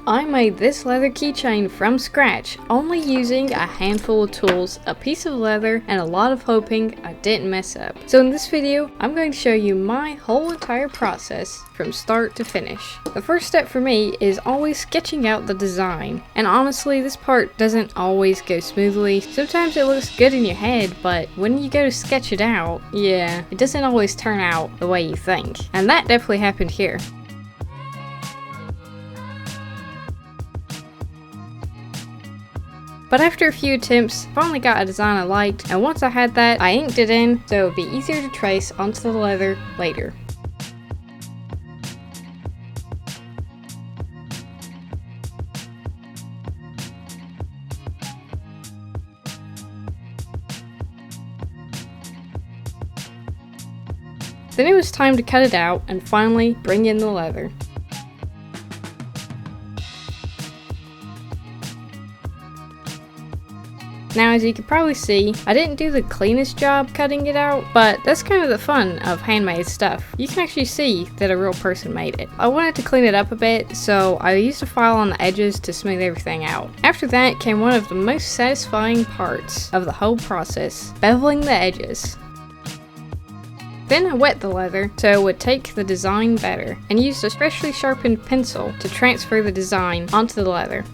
I made this leather keychain from scratch, only using a handful of tools, a piece of leather, and a lot of hoping I didn't mess up. So in this video, I'm going to show you my whole entire process from start to finish. The first step for me is always sketching out the design. And honestly, this part doesn't always go smoothly. Sometimes it looks good in your head, but when you go to sketch it out, yeah, it doesn't always turn out the way you think. And that definitely happened here. But after a few attempts, I finally got a design I liked, and once I had that, I inked it in so it would be easier to trace onto the leather later. Then it was time to cut it out and finally bring in the leather. Now, as you can probably see, I didn't do the cleanest job cutting it out, but that's kind of the fun of handmade stuff. You can actually see that a real person made it. I wanted to clean it up a bit, so I used a file on the edges to smooth everything out. After that came one of the most satisfying parts of the whole process, beveling the edges. Then I wet the leather so it would take the design better, and used a freshly sharpened pencil to transfer the design onto the leather.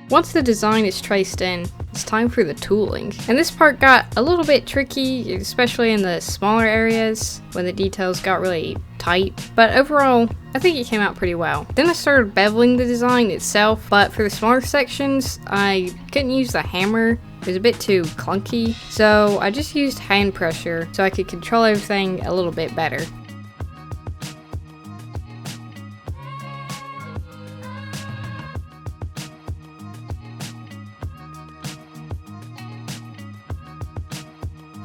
Once the design is traced in, it's time for the tooling. And this part got a little bit tricky, especially in the smaller areas when the details got really tight. But overall, I think it came out pretty well. Then I started beveling the design itself, but for the smaller sections, I couldn't use the hammer. It was a bit too clunky, so I just used hand pressure so I could control everything a little bit better.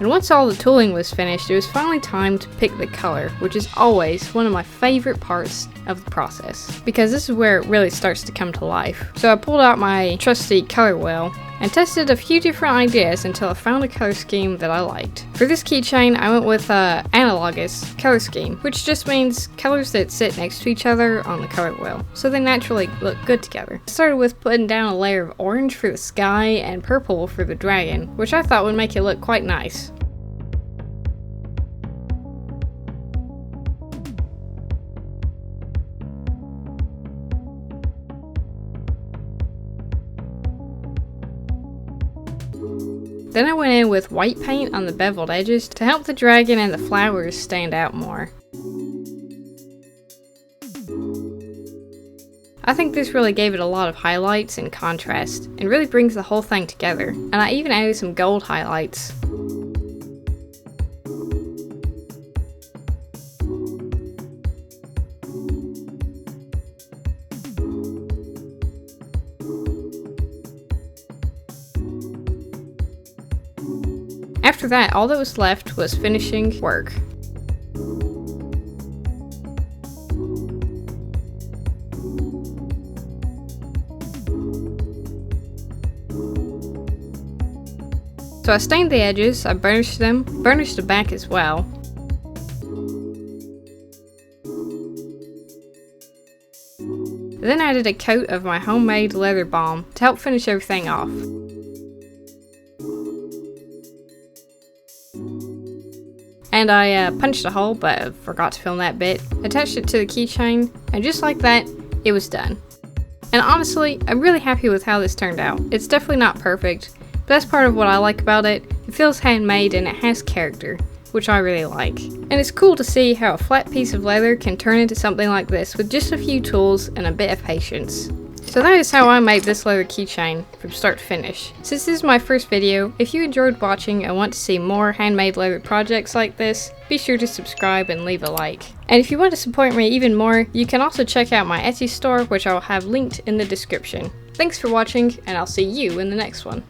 And once all the tooling was finished, it was finally time to pick the color, which is always one of my favorite parts of the process, because this is where it really starts to come to life. So I pulled out my trusty color wheel and tested a few different ideas until I found a color scheme that I liked. For this keychain, I went with analogous color scheme, which just means colors that sit next to each other on the color wheel, so they naturally look good together. I started with putting down a layer of orange for the sky and purple for the dragon, which I thought would make it look quite nice. Then I went in with white paint on the beveled edges to help the dragon and the flowers stand out more. I think this really gave it a lot of highlights and contrast, and really brings the whole thing together. And I even added some gold highlights. After that, all that was left was finishing work. So I stained the edges, I burnished them, burnished the back as well. Then added a coat of my homemade leather balm to help finish everything off. And I punched a hole, but I forgot to film that bit. Attached it to the keychain, and just like that, it was done. And honestly, I'm really happy with how this turned out. It's definitely not perfect, but that's part of what I like about it. It feels handmade and it has character, which I really like. And it's cool to see how a flat piece of leather can turn into something like this with just a few tools and a bit of patience. So that is how I made this leather keychain from start to finish. Since this is my first video, if you enjoyed watching and want to see more handmade leather projects like this, be sure to subscribe and leave a like. And if you want to support me even more, you can also check out my Etsy store, which I will have linked in the description. Thanks for watching, and I'll see you in the next one.